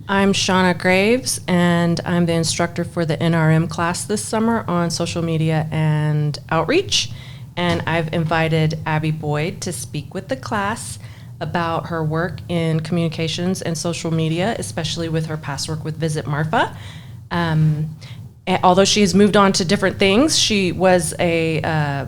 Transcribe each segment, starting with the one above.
I'm Shauna Graves, and I'm the instructor for the NRM class this summer on social media and outreach. And I've invited Abby Boyd to speak with the class about her work in communications and social media, especially with her past work with Visit Marfa. And although she has moved on to different things, she was a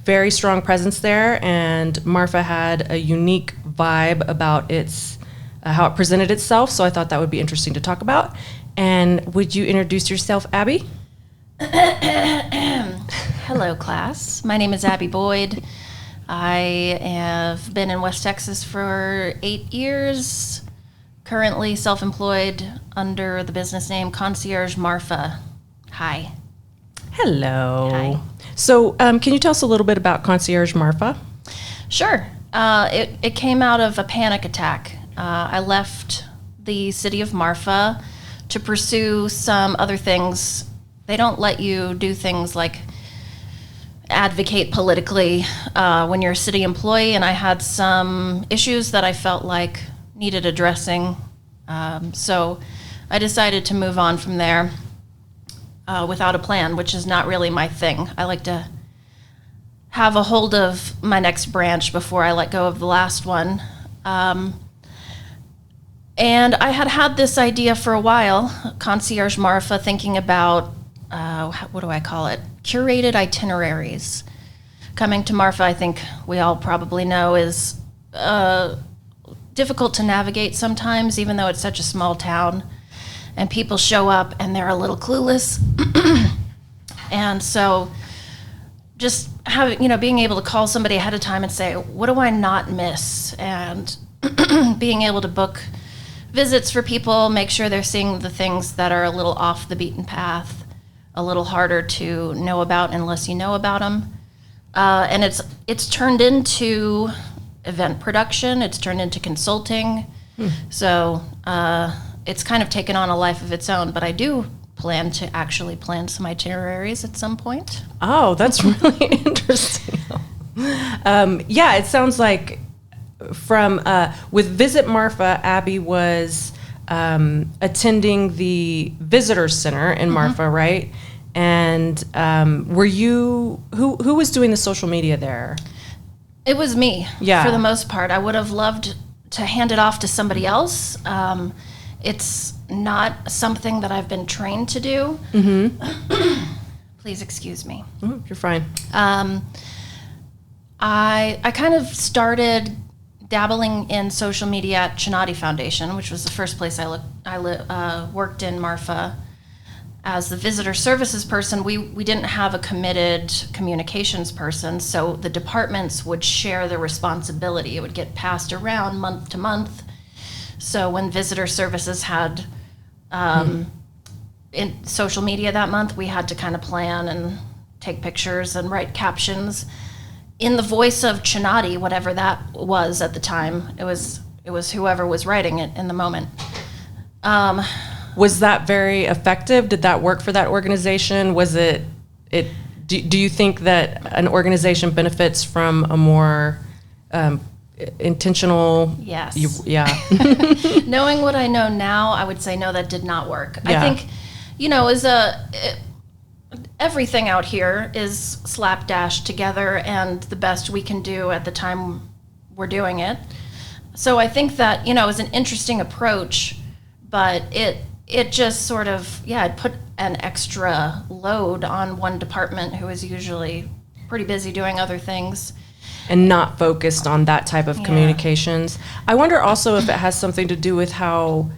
very strong presence there, and Marfa had a unique vibe about its how it presented itself, so I thought that would be interesting to talk about. And would you introduce yourself, Abby? Hello, class. My name is Abby Boyd. I have been in West Texas for 8 years, currently self-employed under the business name Concierge Marfa. Hi. Hello. Hi. So can you tell us a little bit about Concierge Marfa? Sure. It came out of a panic attack. I left the city of Marfa to pursue some other things. They don't let you do things like advocate politically when you're a city employee, and I had some issues that I felt like needed addressing. So I decided to move on from there without a plan, which is not really my thing. I like to have a hold of my next branch before I let go of the last one. And I had this idea for a while, Concierge Marfa, thinking about, what do I call it? Curated itineraries. Coming to Marfa, I think we all probably know, is difficult to navigate sometimes, even though it's such a small town. And people show up and they're a little clueless. And so just being able to call somebody ahead of time and say, what do I not miss? And being able to book visits for people, make sure they're seeing the things that are a little off the beaten path, a little harder to know about unless you know about them. And it's turned into event production. It's turned into consulting. So it's kind of taken on a life of its own. But I do plan to actually plan some itineraries at some point. Oh, that's really interesting. Yeah, it sounds like with Visit Marfa, Abby was attending the visitor center in Marfa, right? And were you who was doing the social media there? It was me. Yeah. For the most part, I would have loved to hand it off to somebody else. It's not something that I've been trained to do. Please excuse me. Oh, you're fine. I kind of started dabbling in social media at Chinati Foundation, which was the first place I worked in Marfa. As the visitor services person, we didn't have a committed communications person, so the departments would share the responsibility. It would get passed around month to month. So when visitor services had in social media that month, we had to kind of plan and take pictures and write captions in the voice of Chinati, whatever that was at the time. It was whoever was writing it in the moment. Was that very effective? Did that work for that organization? Was it? Do you think that an organization benefits from a more intentional? Yes. Yeah. Knowing what I know now, I would say no, that did not work. Yeah. I think, everything out here is slapdash together and the best we can do at the time we're doing it. So I think that, it was an interesting approach, but it just sort of, it put an extra load on one department who is usually pretty busy doing other things. And not focused on that type of communications. I wonder also if it has something to do with how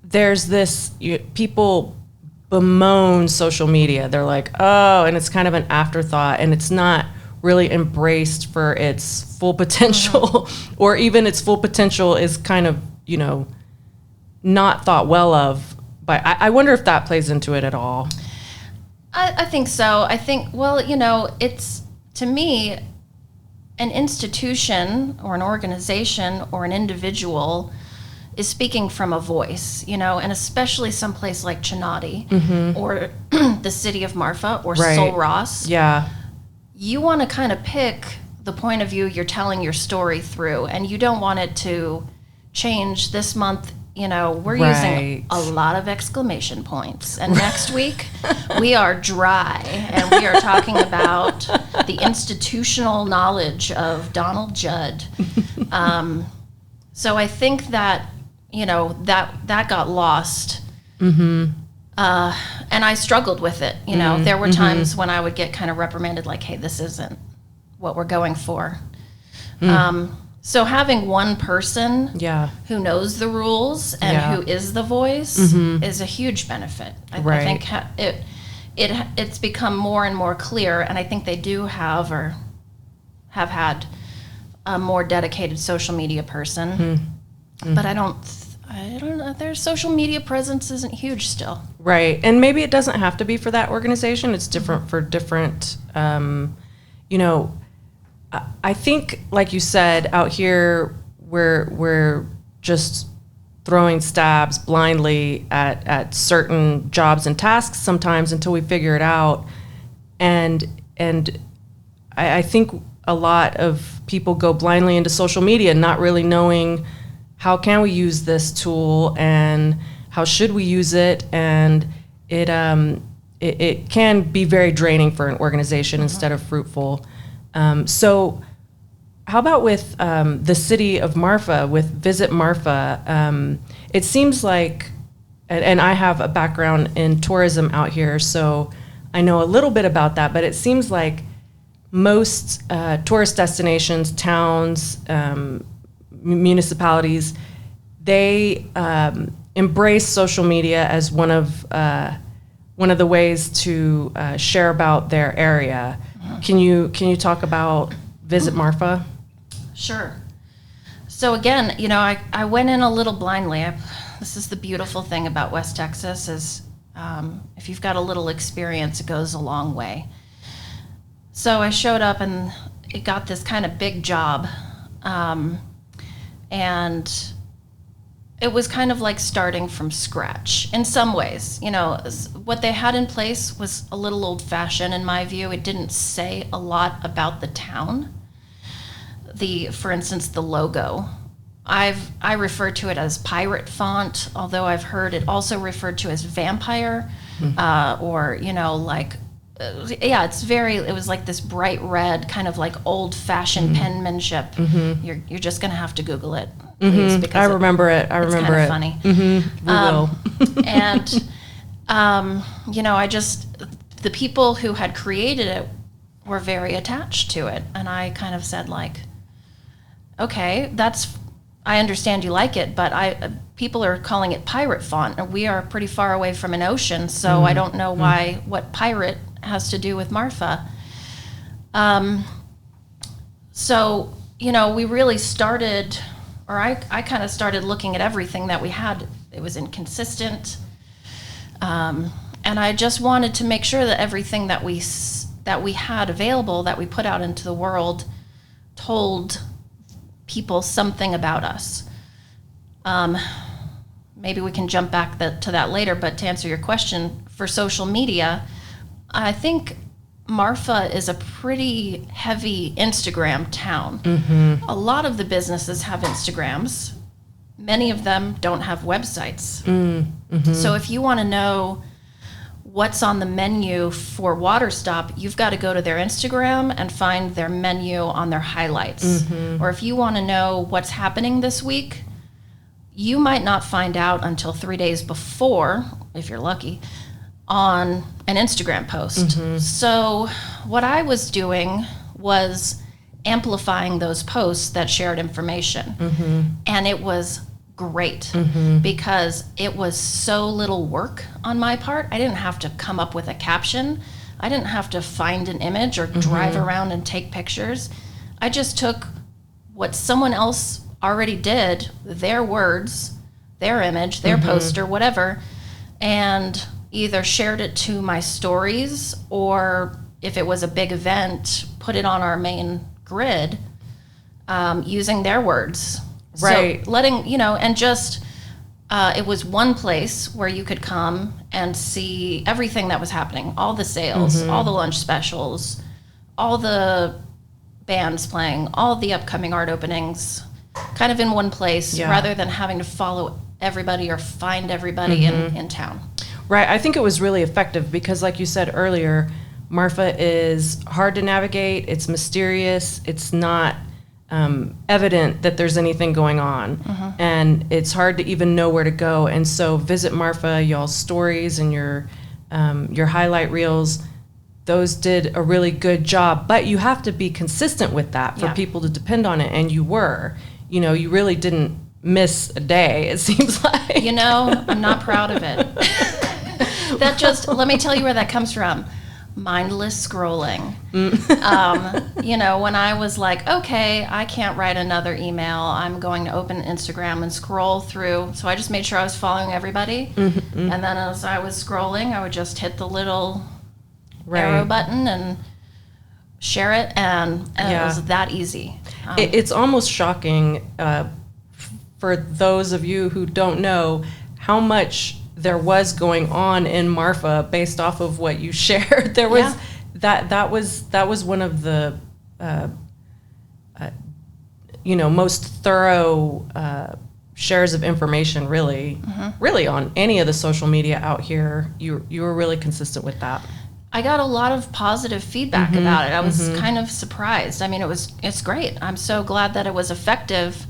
there's this, people bemoan social media. They're like, oh, and it's kind of an afterthought, and it's not really embraced for its full potential, or even its full potential is kind of, not thought well of. But I wonder if that plays into it at all. I think so. I think, it's, to me, an institution or an organization or an individual is speaking from a voice, and especially someplace like Chinati or the city of Marfa or Sol Ross. Yeah. You want to kind of pick the point of view you're telling your story through, and you don't want it to change this month. we're using a lot of exclamation points. And next week, we are dry, and we are talking about the institutional knowledge of Donald Judd. So I think that, that got lost. Mm-hmm. And I struggled with it. There were times when I would get kind of reprimanded, like, hey, this isn't what we're going for. So having one person who knows the rules and who is the voice is a huge benefit. I think it's become more and more clear, and I think they do have had a more dedicated social media person. But I don't know. Their social media presence isn't huge still. Right, and maybe it doesn't have to be for that organization. It's different for different. I think, like you said, out here we're just throwing stabs blindly at certain jobs and tasks sometimes until we figure it out. And I think a lot of people go blindly into social media, not really knowing how can we use this tool and how should we use it, and it can be very draining for an organization instead of fruitful. So how about with the city of Marfa, with Visit Marfa? It seems like, and I have a background in tourism out here, so I know a little bit about that, but it seems like most tourist destinations, towns, municipalities, they embrace social media as one of the ways to share about their area. Can you talk about Visit Marfa? Sure. So again, I went in a little blindly. This is the beautiful thing about West Texas is if you've got a little experience, it goes a long way. So I showed up and it got this kind of big job. And it was kind of like starting from scratch in some ways. What they had in place was a little old-fashioned in my view. It didn't say a lot about the town. For instance, the logo. I refer to it as pirate font, although I've heard it also referred to as vampire, or it was like this bright red, kind of like old-fashioned penmanship. You're just going to have to Google it, please, because I remember it. It's kind of funny. We will. And the people who had created it were very attached to it, and I kind of said, like, okay, I understand you like it, but people are calling it pirate font, and we are pretty far away from an ocean, so I don't know what pirate has to do with Marfa. So, we really started, or I kind of started looking at everything that we had. It was inconsistent. And I just wanted to make sure that everything that we had available, that we put out into the world, told people something about us. Maybe we can jump back to that later, but to answer your question, for social media, I think Marfa is a pretty heavy Instagram town. A lot of the businesses have Instagrams. Many of them don't have websites. So if you want to know what's on the menu for Water Stop, you've got to go to their Instagram and find their menu on their highlights. Or if you want to know what's happening this week, you might not find out until 3 days before, if you're lucky, on an Instagram post. So what I was doing was amplifying those posts that shared information. And it was great because it was so little work on my part. I didn't have to come up with a caption. I didn't have to find an image or drive around and take pictures. I just took what someone else already did, their words, their image, their poster, whatever, and either shared it to my stories, or if it was a big event, put it on our main grid using their words. Right. So letting, and just, it was one place where you could come and see everything that was happening, all the sales, all the lunch specials, all the bands playing, all the upcoming art openings, kind of in one place, rather than having to follow everybody or find everybody in town. Right. I think it was really effective because, like you said earlier, Marfa is hard to navigate. It's mysterious. It's not evident that there's anything going on. And it's hard to even know where to go. And so Visit Marfa, y'all's stories and your highlight reels, those did a really good job. But you have to be consistent with that for people to depend on it. And you were. You know, you really didn't miss a day, it seems like. You know, I'm not proud of it. Let me tell you where that comes from. Mindless scrolling. You know, when I was like, okay, I can't write another email, I'm going to open Instagram and scroll through. So I just made sure I was following everybody. And then as I was scrolling, I would just hit the little arrow button and share it, and it was that easy. It's almost shocking for those of you who don't know how much there was going on in Marfa based off of what you shared. There was that was one of the most thorough shares of information really on any of the social media out here. You were really consistent with that. I got a lot of positive feedback about it. I was kind of surprised. I mean, it's great. I'm so glad that it was effective.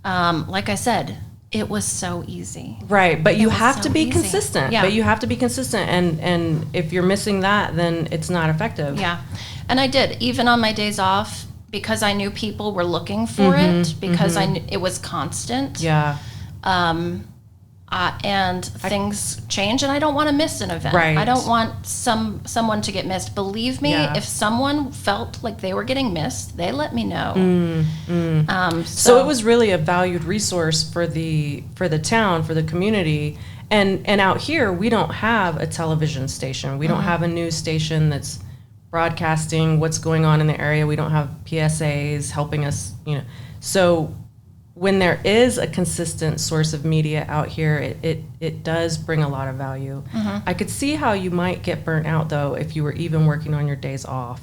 Like I said, it was so easy. Right, but you have to be consistent. Yeah. But you have to be consistent, and if you're missing that, then it's not effective. Yeah, and I did, even on my days off, because I knew people were looking for it, because I knew it was constant. Yeah. And things change, and I don't want to miss an event. Right. I don't want someone to get missed. Believe me, if someone felt like they were getting missed, they let me know. So it was really a valued resource for the town, for the community. And out here, we don't have a television station. We don't have a news station that's broadcasting what's going on in the area. We don't have PSAs helping us, So when there is a consistent source of media out here, it does bring a lot of value. I could see how you might get burnt out, though, if you were even working on your days off.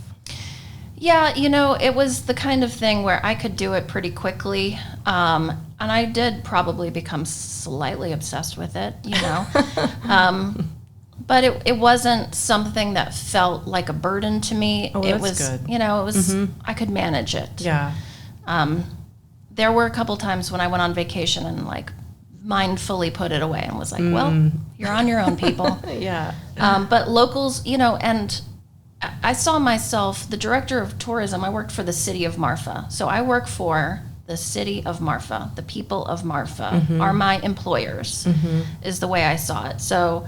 Yeah, it was the kind of thing where I could do it pretty quickly. And I did probably become slightly obsessed with it, But it wasn't something that felt like a burden to me. Oh, it that's was, good. it was, I could manage it. Yeah. There were a couple times when I went on vacation and mindfully put it away and was like, well, you're on your own, people. Yeah. But locals, and I saw myself, the director of tourism, I worked for the city of Marfa. So I work for the city of Marfa. The people of Marfa are my employers, is the way I saw it. So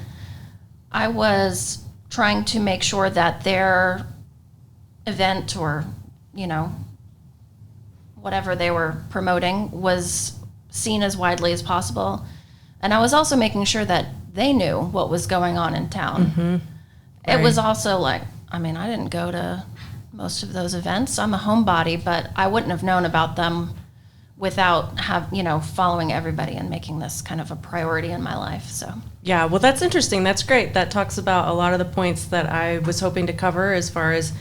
I was trying to make sure that their event or, whatever they were promoting was seen as widely as possible. And I was also making sure that they knew what was going on in town. It was also I didn't go to most of those events. I'm a homebody, but I wouldn't have known about them without following everybody and making this kind of a priority in my life. So yeah, well, that's interesting. That's great. That talks about a lot of the points that I was hoping to cover as far as,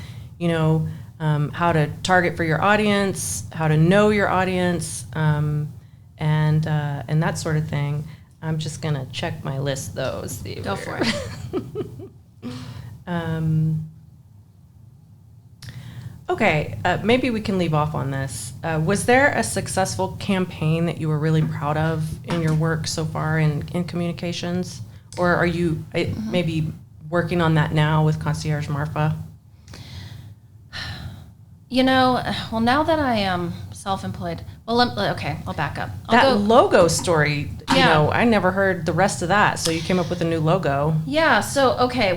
how to target for your audience, how to know your audience, and that sort of thing. I'm just gonna check my list though. Go for it. Okay, maybe we can leave off on this. Was there a successful campaign that you were really proud of in your work so far in communications? Or are you maybe working on that now with Concierge Marfa? Well, now that I am self-employed, I'll back up. Logo story, I never heard the rest of that. So you came up with a new logo. Yeah, so, I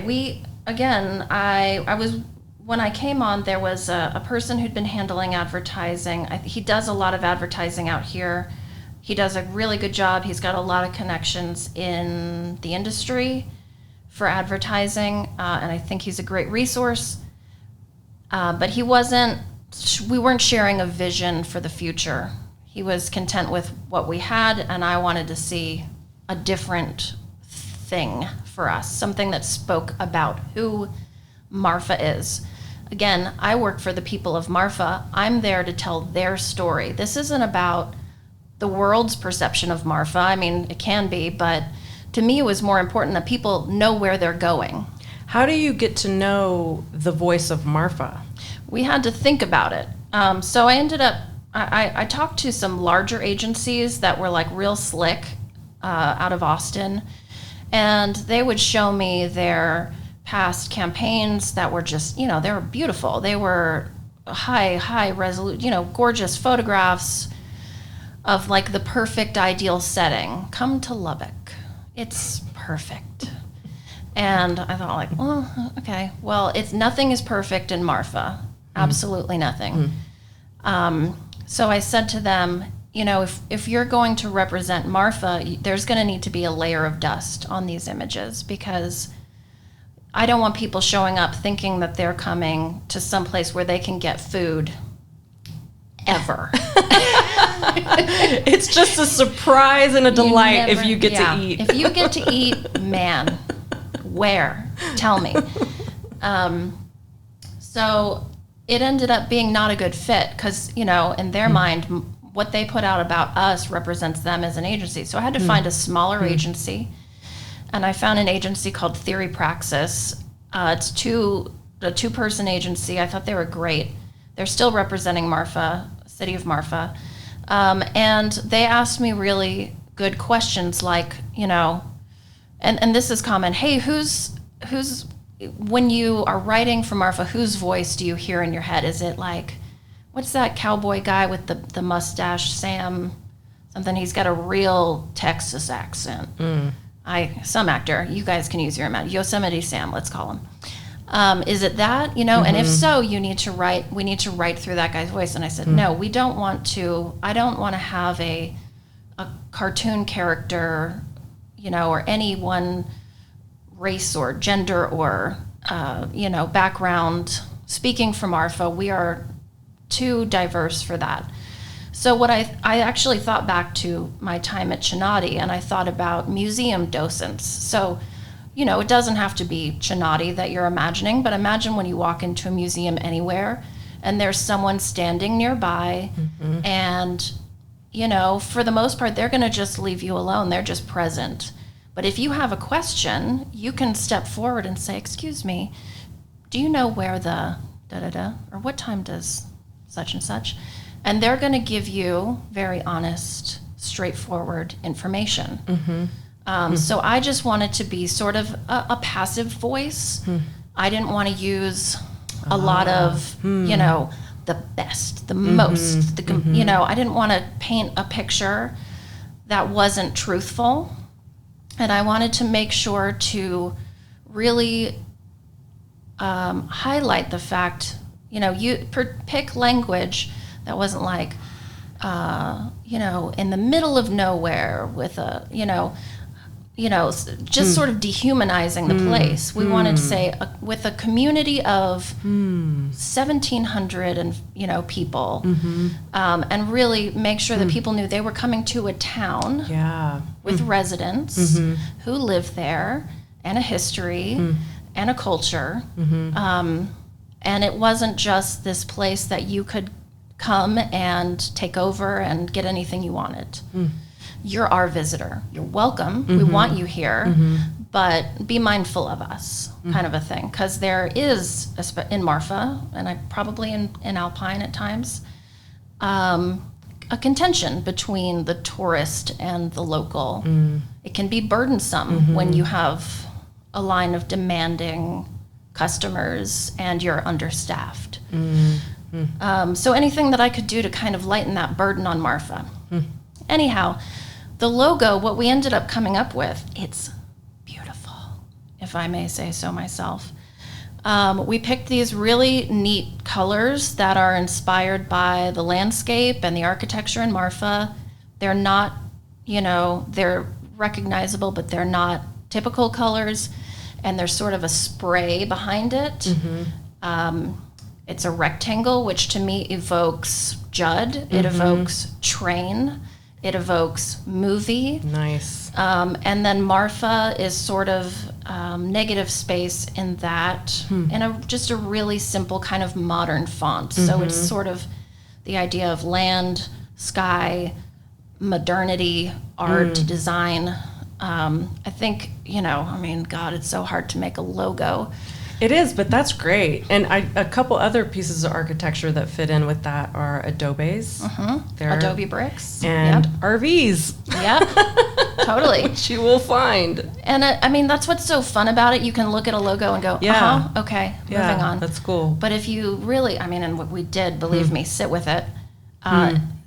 was, when I came on, there was a person who'd been handling advertising. He does a lot of advertising out here. He does a really good job. He's got a lot of connections in the industry for advertising, and I think he's a great resource. But we weren't sharing a vision for the future. He was content with what we had, and I wanted to see a different thing for us, something that spoke about who Marfa is. Again, I work for the people of Marfa. I'm there to tell their story. This isn't about the world's perception of Marfa. I mean, it can be, but to me, it was more important that people know where they're going. How do you get to know the voice of Marfa? We had to think about it. So I ended up, I talked to some larger agencies that were like real slick out of Austin, and they would show me their past campaigns that were just, they were beautiful. They were high resolution, gorgeous photographs of like the perfect ideal setting. Come to Lubbock. It's perfect. And I thought like, well, okay. Well, nothing is perfect in Marfa. Absolutely nothing. So I said to them, if you're going to represent Marfa, there's going to need to be a layer of dust on these images, because I don't want people showing up thinking that they're coming to some place where they can get food ever. It's just a surprise and a delight if you get to eat. If you get to eat, man, where? Tell me. So it ended up being not a good fit because, in their mind, what they put out about us represents them as an agency. So I had to find a smaller agency, and I found an agency called Theory Praxis. It's a two-person agency. I thought they were great. They're still representing Marfa, city of Marfa. And they asked me really good questions like, and this is common. Hey, who's when you are writing for Marfa, whose voice do you hear in your head? Is it like, what's that cowboy guy with the mustache, Sam something? He's got a real Texas accent. Some actor, you guys can use your imagination. Yosemite Sam, let's call him. Is it that, and if so, we need to write through that guy's voice. And I said, no, I don't want to have a cartoon character, or any one race or gender or, background speaking from Marfa. We are too diverse for that. So what I actually thought back to my time at Chinati, and I thought about museum docents. So, it doesn't have to be Chinati that you're imagining, but imagine when you walk into a museum anywhere and there's someone standing nearby and, for the most part, they're going to just leave you alone. They're just present. But if you have a question, you can step forward and say, excuse me, do you know where the da-da-da, or what time does such and such? And they're going to give you very honest, straightforward information. So I just wanted to be sort of a passive voice. I didn't want to use a lot of, the best, the most, I didn't want to paint a picture that wasn't truthful. And I wanted to make sure to really highlight the fact, you pick language that wasn't like, in the middle of nowhere with a, just sort of dehumanizing the place. We wanted to say with a community of 1,700 and people, and really make sure that people knew they were coming to a town with residents who live there, and a history and a culture. And it wasn't just this place that you could come and take over and get anything you wanted. You're our visitor. You're welcome. We want you here, but be mindful of us, kind of a thing. Because there is, in Marfa, and I probably in Alpine at times, a contention between the tourist and the local. It can be burdensome when you have a line of demanding customers and you're understaffed. So anything that I could do to kind of lighten that burden on Marfa. Anyhow, the logo, what we ended up coming up with, it's beautiful, if I may say so myself. We picked these really neat colors that are inspired by the landscape and the architecture in Marfa. They're not, they're recognizable, but they're not typical colors. And there's sort of a spray behind it. It's a rectangle, which to me evokes Judd. It evokes train. It evokes movie. Nice. And then Marfa is sort of negative space in that, in just a really simple kind of modern font. So it's sort of the idea of land, sky, modernity, art, design. I think, God, it's so hard to make a logo. It is, but that's great. And a couple other pieces of architecture that fit in with that are Adobes. They're Adobe bricks. And RVs. Yep, totally. Which you will find. And that's what's so fun about it. You can look at a logo and go, okay, moving on. That's cool. But if you really, and what we did, believe me, sit with it,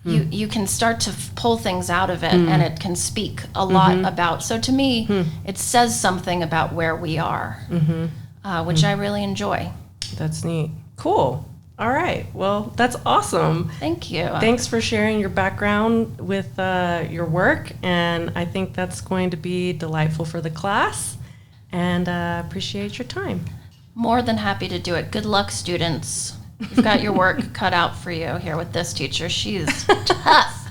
you can start to pull things out of it, and it can speak a lot about. So to me, it says something about where we are, which I really enjoy. That's neat. Cool. All right. Well, that's awesome. Thank you. Thanks for sharing your background with your work, and I think that's going to be delightful for the class, and appreciate your time. More than happy to do it. Good luck, students. You've got your work cut out for you here with this teacher. She's tough.